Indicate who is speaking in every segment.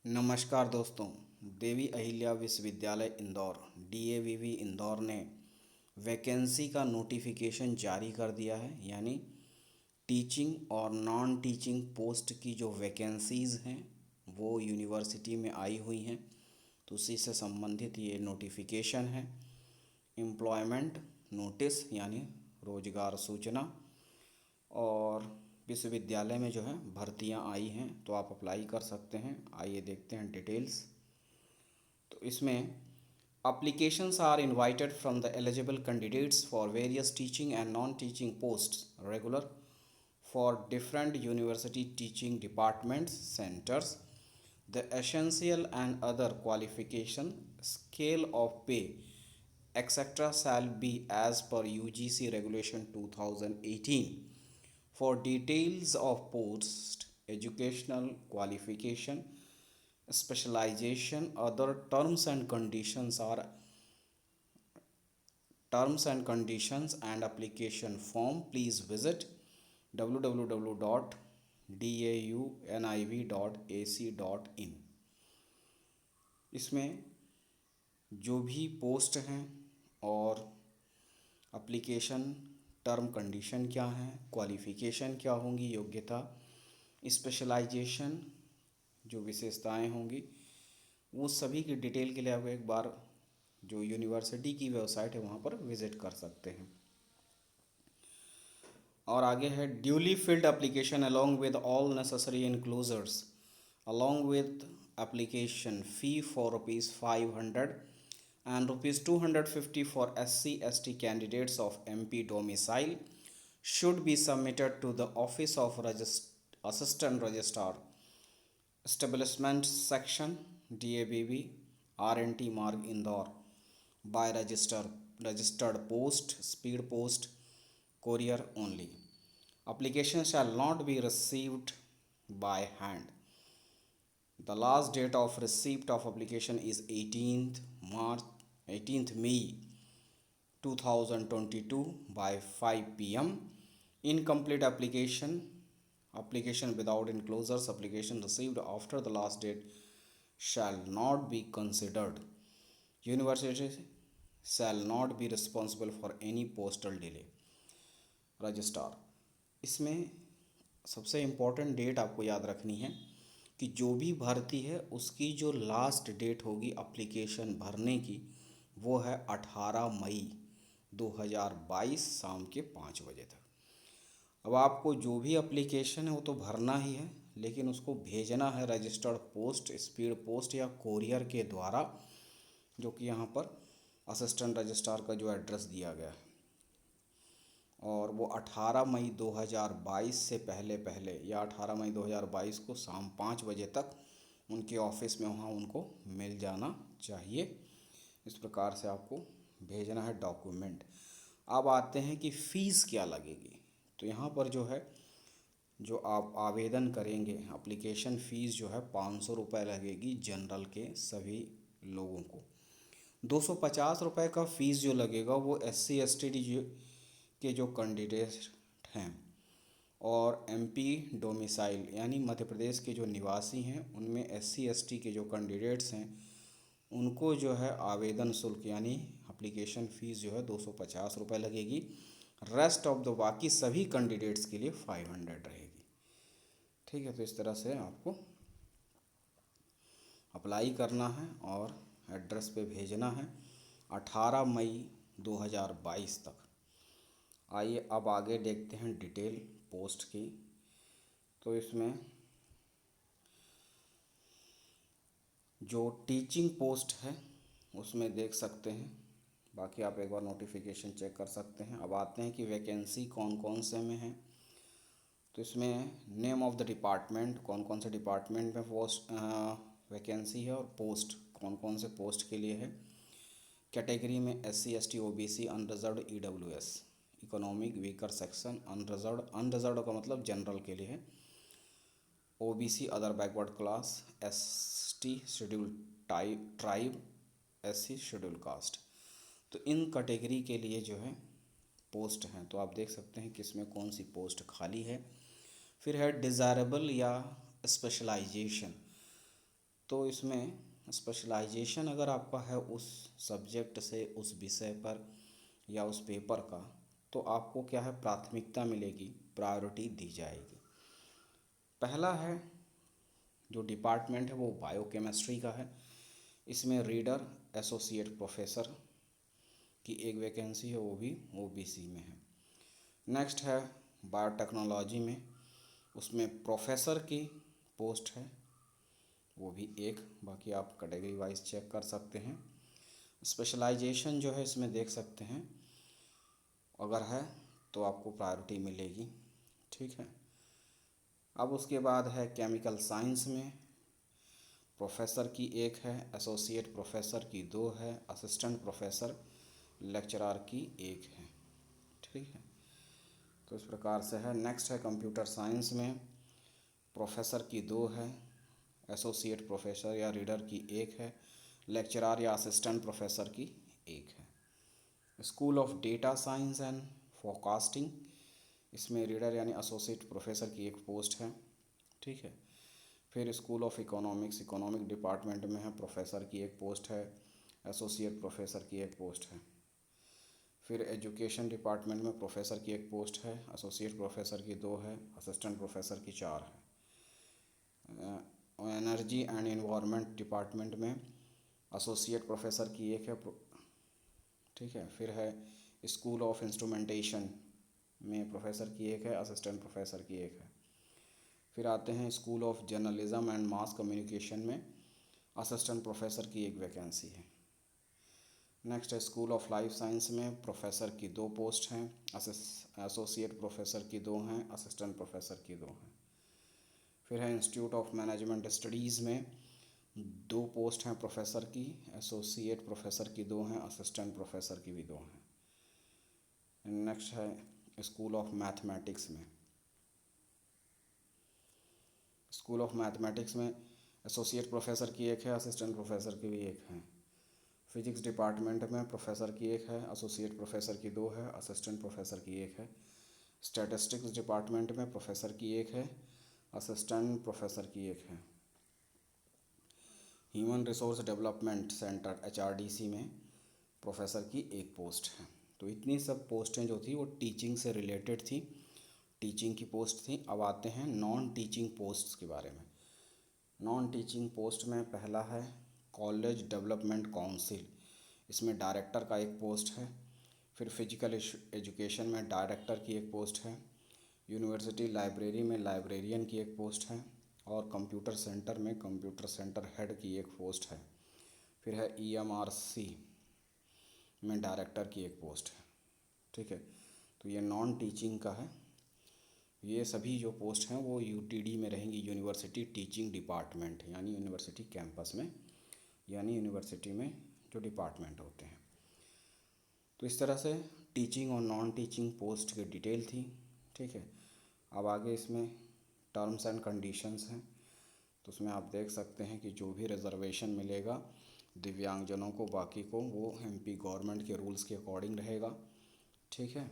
Speaker 1: नमस्कार दोस्तों। देवी अहिल्या विश्वविद्यालय इंदौर डीएवीवी इंदौर ने वैकेंसी का नोटिफिकेशन जारी कर दिया है। यानी टीचिंग और नॉन टीचिंग पोस्ट की जो वैकेंसीज़ हैं वो यूनिवर्सिटी में आई हुई हैं, तो उसी से संबंधित ये नोटिफिकेशन है। एम्प्लॉयमेंट नोटिस यानी रोजगार सूचना, और विश्वविद्यालय में जो है भर्तियां आई हैं, तो आप अप्लाई कर सकते हैं। आइए देखते हैं डिटेल्स। तो इसमें applications are invited from the eligible candidates for various teaching and non-teaching posts regular for different university teaching departments centers. The essential and other qualification, scale of pay, etc. shall be as per UGC regulation 2018. For details of post, educational qualification, specialization, other terms and conditions and application form, please visit www.dauniv.ac.in। इसमें जो भी post हैं और application term condition क्या हैं, qualification क्या होंगी, योग्यता, स्पेशलाइजेशन जो विशेषताएं होंगी, वो सभी की डिटेल के लिए आप एक बार जो यूनिवर्सिटी की वेबसाइट है वहाँ पर विज़िट कर सकते हैं। और आगे है duly filled application along with all necessary inclusions along with application fee for ₹500 and ₹250 for SC/ST candidates of MP domicile should be submitted to the Office of Assistant Registrar, Establishment Section, DABB, RNT Marg Indore, by registered post, speed post, courier only. Application shall not be received by hand. The last date of receipt of application is 18th May 2022 by 5 p.m. Incomplete application without enclosures, application received after the last date shall not be considered. University shall not be responsible for any postal delay. Registrar, इसमें सबसे important date आपको याद रखनी है कि जो भी भर्ती है उसकी जो लास्ट डेट होगी एप्लीकेशन भरने की वो है 18 मई 2022 शाम के 5 बजे तक। अब आपको जो भी एप्लीकेशन है वो तो भरना ही है, लेकिन उसको भेजना है रजिस्टर्ड पोस्ट, स्पीड पोस्ट या कोरियर के द्वारा, जो कि यहाँ पर असिस्टेंट रजिस्ट्रार का जो एड्रेस दिया गया है। और वो 18 मई 2022 से पहले या 18 मई 2022 को शाम 5 बजे तक उनके ऑफिस में वहाँ उनको मिल जाना चाहिए। इस प्रकार से आपको भेजना है डॉक्यूमेंट। अब आते हैं कि फ़ीस क्या लगेगी। तो यहाँ पर जो है, जो आप आवेदन करेंगे एप्लीकेशन फ़ीस जो है 500 रुपये लगेगी जनरल के सभी लोगों को। 250 रुपये का फ़ीस जो लगेगा वो SC/ST के जो कैंडिडेट हैं और MP डोमिसाइल यानी मध्य प्रदेश के जो निवासी हैं उनमें SC/ST के जो कैंडिडेट्स हैं उनको जो है आवेदन शुल्क यानी एप्लीकेशन फ़ीस जो है 250 रुपये लगेगी। रेस्ट ऑफ द बाकी सभी कैंडिडेट्स के लिए 500 रहेगी। ठीक है, तो इस तरह से आपको अप्लाई करना है और एड्रेस पे भेजना है 18 मई 2022 तक। आइए अब आगे देखते हैं डिटेल पोस्ट की। तो इसमें जो टीचिंग पोस्ट है उसमें देख सकते हैं, बाकी आप एक बार नोटिफिकेशन चेक कर सकते हैं। अब आते हैं कि वैकेंसी कौन कौन से में है। तो इसमें नेम ऑफ द डिपार्टमेंट, कौन कौन से डिपार्टमेंट में पोस्ट वैकेंसी है और पोस्ट कौन कौन से पोस्ट के लिए है। कैटेगरी में SC/ST OBC unreserved EWS economic weaker section, unreserved का मतलब जनरल के लिए है, OBC other backward class, ST schedule tribe, SC schedule caste. तो इन कैटेगरी के लिए जो है पोस्ट हैं, तो आप देख सकते हैं कि इसमें कौन सी पोस्ट खाली है। फिर है डिज़ायरेबल या स्पेशलाइजेशन। तो इसमें स्पेशलाइजेशन अगर आपका है उस सब्जेक्ट से, उस विषय पर या उस पेपर का, तो आपको क्या है, प्राथमिकता मिलेगी, प्रायोरिटी दी जाएगी। पहला है जो डिपार्टमेंट है वो बायोकेमिस्ट्री का है। इसमें रीडर एसोसिएट प्रोफेसर की एक वैकेंसी है, वो भी ओबीसी में है। नेक्स्ट है बायोटेक्नोलॉजी में, उसमें प्रोफेसर की पोस्ट है, वो भी एक, बाकी आप कैटेगरी वाइज चेक कर सकते हैं। स्पेशलाइजेशन जो है इसमें देख सकते हैं, अगर है तो आपको प्रायोरिटी मिलेगी, ठीक है। अब उसके बाद है केमिकल साइंस में, प्रोफेसर की एक है, एसोसिएट प्रोफेसर की दो है, असिस्टेंट प्रोफेसर लेक्चरर की एक है, ठीक है। तो इस प्रकार से है। नेक्स्ट है कंप्यूटर साइंस में, प्रोफेसर की दो है, एसोसिएट प्रोफेसर या रीडर की एक है, लेक्चरर या असिस्टेंट प्रोफेसर की एक है। School of data science and forecasting, इसमें रीडर यानी एसोसिएट प्रोफेसर की एक पोस्ट है, ठीक है। फिर school of economics, economic department में है, प्रोफेसर की एक पोस्ट है, एसोसिएट प्रोफेसर की एक पोस्ट है। फिर एजुकेशन डिपार्टमेंट में प्रोफेसर की एक पोस्ट है, एसोसिएट प्रोफेसर की दो है, असिस्टेंट प्रोफेसर की चार है। एनर्जी एंड एनवायरनमेंट डिपार्टमेंट में एसोसिएट प्रोफेसर की एक है, ठीक है। फिर है स्कूल ऑफ इंस्ट्रूमेंटेशन में प्रोफेसर की एक है, असिस्टेंट प्रोफेसर की एक है। फिर आते हैं school of journalism and mass communication में असिस्टेंट प्रोफेसर की एक वैकेंसी है। नेक्स्ट है स्कूल ऑफ लाइफ साइंस में प्रोफेसर की दो पोस्ट हैं, एसोसिएट प्रोफेसर की दो हैं, असिस्टेंट प्रोफेसर की दो हैं। फिर है इंस्टीट्यूट ऑफ मैनेजमेंट स्टडीज़ में दो पोस्ट हैं प्रोफेसर की, एसोसिएट प्रोफेसर की दो हैं, असिस्टेंट प्रोफेसर की भी दो हैं। नेक्स्ट है स्कूल ऑफ मैथमेटिक्स में, स्कूल ऑफ मैथमेटिक्स में एसोसिएट प्रोफेसर की एक है, असिस्टेंट प्रोफेसर की भी एक है। फिजिक्स डिपार्टमेंट में प्रोफेसर की एक है, एसोसिएट प्रोफेसर की दो है, असिस्टेंट प्रोफेसर की एक है। स्टैटिस्टिक्स डिपार्टमेंट में प्रोफेसर की एक है, असिस्टेंट प्रोफेसर की एक है। Human resource development centre HRDC में प्रोफेसर की एक पोस्ट है। तो इतनी सब पोस्टें जो थी वो टीचिंग से रिलेटेड थी, टीचिंग की पोस्ट थी। अब आते हैं नॉन टीचिंग पोस्ट्स के बारे में। नॉन टीचिंग पोस्ट में पहला है कॉलेज डेवलपमेंट काउंसिल, इसमें डायरेक्टर का एक पोस्ट है। फिर फिजिकल एजुकेशन में डायरेक्टर की एक पोस्ट है। यूनिवर्सिटी लाइब्रेरी में लाइब्रेरियन की एक पोस्ट है। और कंप्यूटर सेंटर में कंप्यूटर सेंटर हेड की एक पोस्ट है। फिर है ईएमआरसी में डायरेक्टर की एक पोस्ट है, ठीक है। तो ये नॉन टीचिंग का है। ये सभी जो पोस्ट हैं वो यूटीडी में रहेंगी, यूनिवर्सिटी टीचिंग डिपार्टमेंट, यानी यूनिवर्सिटी कैंपस में, यानी यूनिवर्सिटी में जो डिपार्टमेंट होते हैं। तो इस तरह से टीचिंग और नॉन टीचिंग पोस्ट की डिटेल थी, ठीक है। अब आगे इसमें टर्म्स एंड कंडीशंस हैं, तो उसमें आप देख सकते हैं कि जो भी रिजर्वेशन मिलेगा दिव्यांगजनों को, बाकी को, वो एमपी गवर्नमेंट के रूल्स के अकॉर्डिंग रहेगा, ठीक है।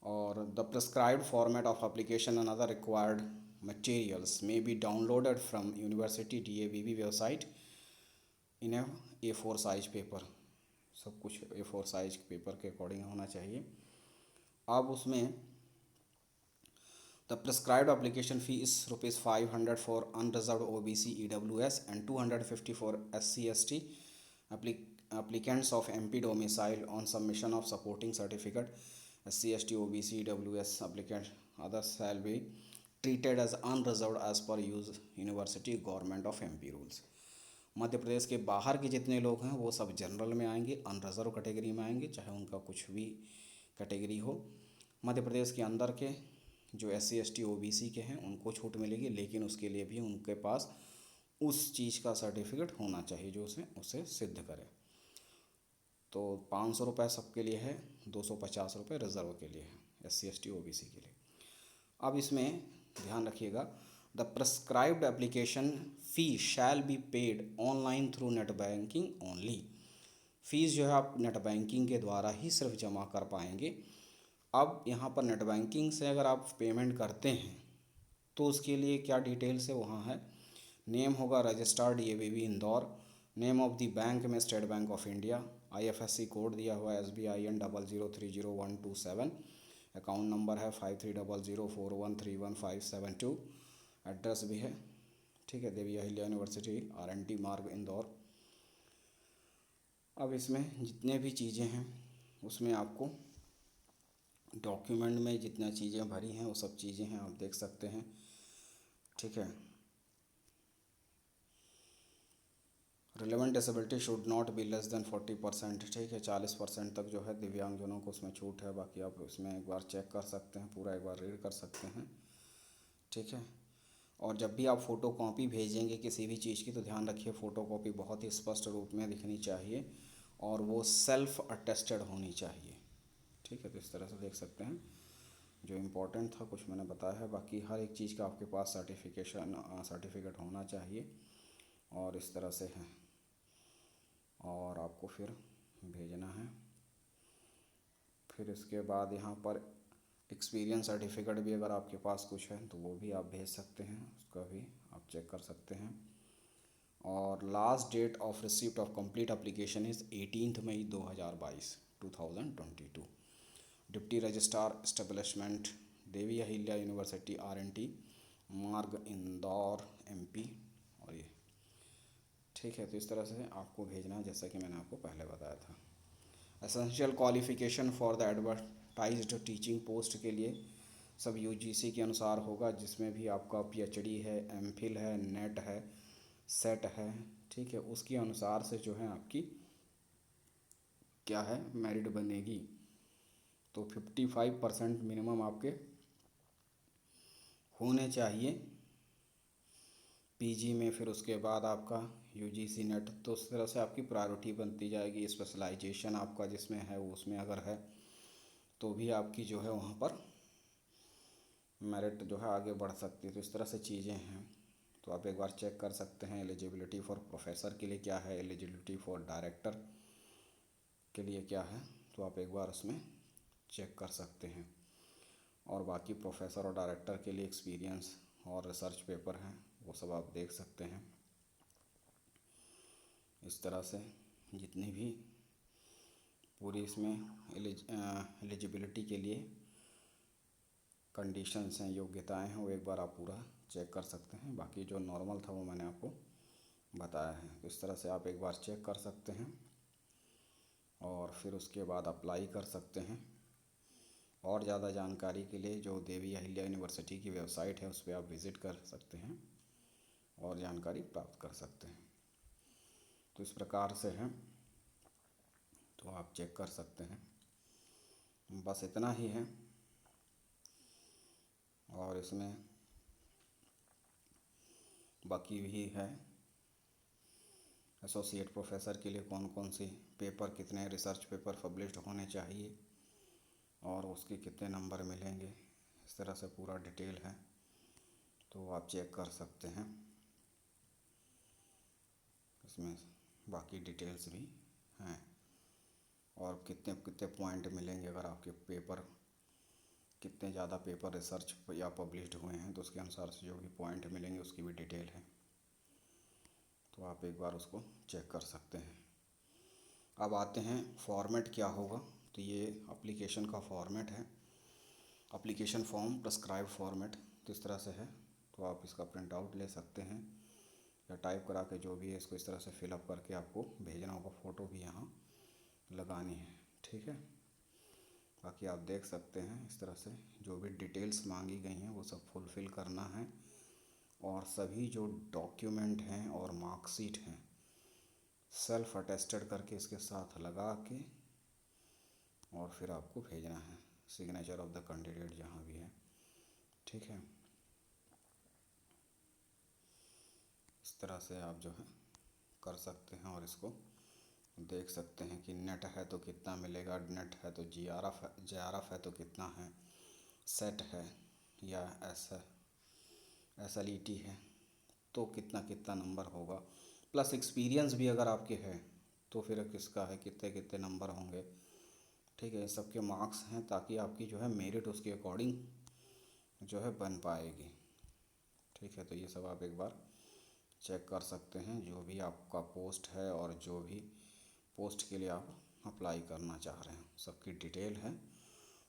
Speaker 1: और the prescribed format of application and other required materials may be downloaded from university DAVV website in A4 size paper. सब कुछ A4 साइज पेपर के अकॉर्डिंग होना चाहिए। अब उसमें the prescribed application fee is ₹500 for unreserved OBC EWS and 250 for SC/ST applicants of MP domicile on submission of supporting certificate. SC/ST OBC EWS applicants others shall be treated as unreserved as per university government of MP rules. Madhya Pradesh के बाहर के जितने लोग हैं वो सब general में आएंगे, अनरिजर्व कैटेगरी में आएंगे, चाहे उनका कुछ भी कैटेगरी हो। मध्य प्रदेश के अंदर के जो SC/ST OBC के हैं उनको छूट मिलेगी, लेकिन उसके लिए भी उनके पास उस चीज़ का सर्टिफिकेट होना चाहिए जो उसे सिद्ध करे। तो 500 रुपये सबके लिए है, 250 रुपये रिजर्व के लिए है, SC/ST OBC के लिए। अब इसमें ध्यान रखिएगा, the prescribed application fee shall be paid online through net banking only. Fees जो है आप नेट बैंकिंग के द्वारा ही सिर्फ जमा कर पाएंगे। अब यहाँ पर नेट बैंकिंग से अगर आप पेमेंट करते हैं तो उसके लिए क्या डिटेल्स है, वहाँ है नेम होगा registered ABB Indore. Name of the bank में State Bank of India. IFSC code दिया हुआ है SBIN 00300127। अकाउंट नंबर है 530041315572। एड्रेस भी है, ठीक है, देवी अहिल्या यूनिवर्सिटी RNT मार्ग इंदौर। अब इसमें जितने भी चीज़ें हैं उसमें आपको डॉक्यूमेंट में जितना चीज़ें भरी हैं वो सब चीज़ें हैं, आप देख सकते हैं, ठीक है। Relevant disability should not be less than 40%, ठीक है, 40% तक जो है दिव्यांगजनों को उसमें छूट है। बाकी आप उसमें एक बार चेक कर सकते हैं, पूरा एक बार रीड कर सकते हैं, ठीक है। और जब भी आप फ़ोटो कॉपी भेजेंगे किसी भी चीज़ की तो ध्यान रखिए फ़ोटो कॉपी बहुत ही स्पष्ट रूप में दिखनी चाहिए और वो सेल्फ अटेस्टेड होनी चाहिए, ठीक है। तो इस तरह से देख सकते हैं, जो इम्पोर्टेंट था कुछ मैंने बताया है। बाकी हर एक चीज़ का आपके पास सर्टिफिकेट होना चाहिए और इस तरह से है, और आपको फिर भेजना है। फिर इसके बाद यहाँ पर एक्सपीरियंस सर्टिफिकेट भी अगर आपके पास कुछ है तो वो भी आप भेज सकते हैं, उसका भी आप चेक कर सकते हैं। और last date of receipt of complete application is 18 May 2022। Deputy registrar establishment Devi Ahilya university RNT Marg Indore MP। और ये ठीक है, तो इस तरह से आपको भेजना है जैसा कि मैंने आपको पहले बताया था। Essential qualification for the advertised teaching post के लिए सब UGC के अनुसार होगा, जिसमें भी आपका PhD है, MPhil है, नेट है, सेट है, ठीक है, उसके अनुसार से जो है आपकी क्या है मेरिट बनेगी। तो 55% मिनिमम आपके होने चाहिए PG में। फिर उसके बाद आपका UGC नेट, तो उस तरह से आपकी प्रायोरिटी बनती जाएगी। स्पेशलाइजेशन आपका जिसमें है वो उसमें अगर है तो भी आपकी जो है वहाँ पर मेरिट जो है आगे बढ़ सकती है। तो इस तरह से चीज़ें हैं, तो आप एक बार चेक कर सकते हैं। एलिजिबिलिटी फॉर प्रोफेसर के लिए क्या है, एलिजिबिलिटी फॉर डायरेक्टर के लिए क्या है, तो आप एक बार उसमें चेक कर सकते हैं। और बाकी प्रोफेसर और डायरेक्टर के लिए एक्सपीरियंस और रिसर्च पेपर हैं, वो सब आप देख सकते हैं। इस तरह से जितनी भी पूरी इसमें एलिजिबिलिटी के लिए कंडीशंस हैं, योग्यताएं हैं, वो एक बार आप पूरा चेक कर सकते हैं। बाकी जो नॉर्मल था वो मैंने आपको बताया है। तो इस तरह से आप एक बार चेक कर सकते हैं और फिर उसके बाद अप्लाई कर सकते हैं। और ज़्यादा जानकारी के लिए जो देवी अहिल्या यूनिवर्सिटी की वेबसाइट है उस पर आप विज़िट कर सकते हैं और जानकारी प्राप्त कर सकते हैं। तो इस प्रकार से है, तो आप चेक कर सकते हैं। बस इतना ही है। और इसमें बाकी भी है, एसोसिएट प्रोफेसर के लिए कौन कौन सी पेपर, कितने रिसर्च पेपर पब्लिश्ड होने चाहिए और उसके कितने नंबर मिलेंगे, इस तरह से पूरा डिटेल है, तो आप चेक कर सकते हैं। इसमें बाकी डिटेल्स भी हैं और कितने कितने पॉइंट मिलेंगे अगर आपके पेपर, कितने ज़्यादा पेपर रिसर्च या पब्लिश्ड हुए हैं तो उसके अनुसार से जो भी पॉइंट मिलेंगे उसकी भी डिटेल है, तो आप एक बार उसको चेक कर सकते हैं। अब आते हैं फॉर्मेट क्या होगा। तो ये एप्लीकेशन का फॉर्मेट है, एप्लीकेशन फॉर्म प्रेस्क्राइब फॉर्मेट, तो इस तरह से है। तो आप इसका प्रिंट आउट ले सकते हैं या टाइप करा के जो भी है इसको इस तरह से फिलअप करके आपको भेजना होगा। फ़ोटो भी यहाँ लगानी है, ठीक है। बाकी आप देख सकते हैं इस तरह से जो भी डिटेल्स मांगी गई हैं वो सब फुलफ़िल करना है और सभी जो डॉक्यूमेंट हैं और मार्कशीट हैं सेल्फ अटेस्टेड करके इसके साथ लगा के और फिर आपको भेजना है। सिग्नेचर ऑफ द कैंडिडेट जहाँ भी है, ठीक है। इस तरह से आप जो है कर सकते हैं और इसको देख सकते हैं कि नेट है तो कितना मिलेगा, नेट है तो JRF है तो कितना है, सेट है या SLET है तो कितना कितना नंबर होगा, प्लस एक्सपीरियंस भी अगर आपके है तो फिर किसका है, कितने कितने नंबर होंगे, ठीक है। सबके मार्क्स हैं ताकि आपकी जो है मेरिट उसके अकॉर्डिंग जो है बन पाएगी, ठीक है। तो ये सब आप एक बार चेक कर सकते हैं जो भी आपका पोस्ट है और जो भी पोस्ट के लिए आप अप्लाई करना चाह रहे हैं सबकी डिटेल है।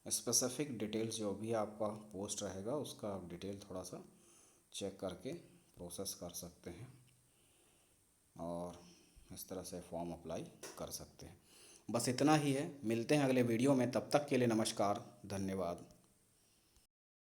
Speaker 1: स्पेसिफिक डिटेल्स जो भी आपका पोस्ट रहेगा उसका आप डिटेल थोड़ा सा चेक करके प्रोसेस कर सकते हैं और इस तरह से फॉर्म अप्लाई कर सकते हैं। बस इतना ही है, मिलते हैं अगले वीडियो में, तब तक के लिए नमस्कार, धन्यवाद।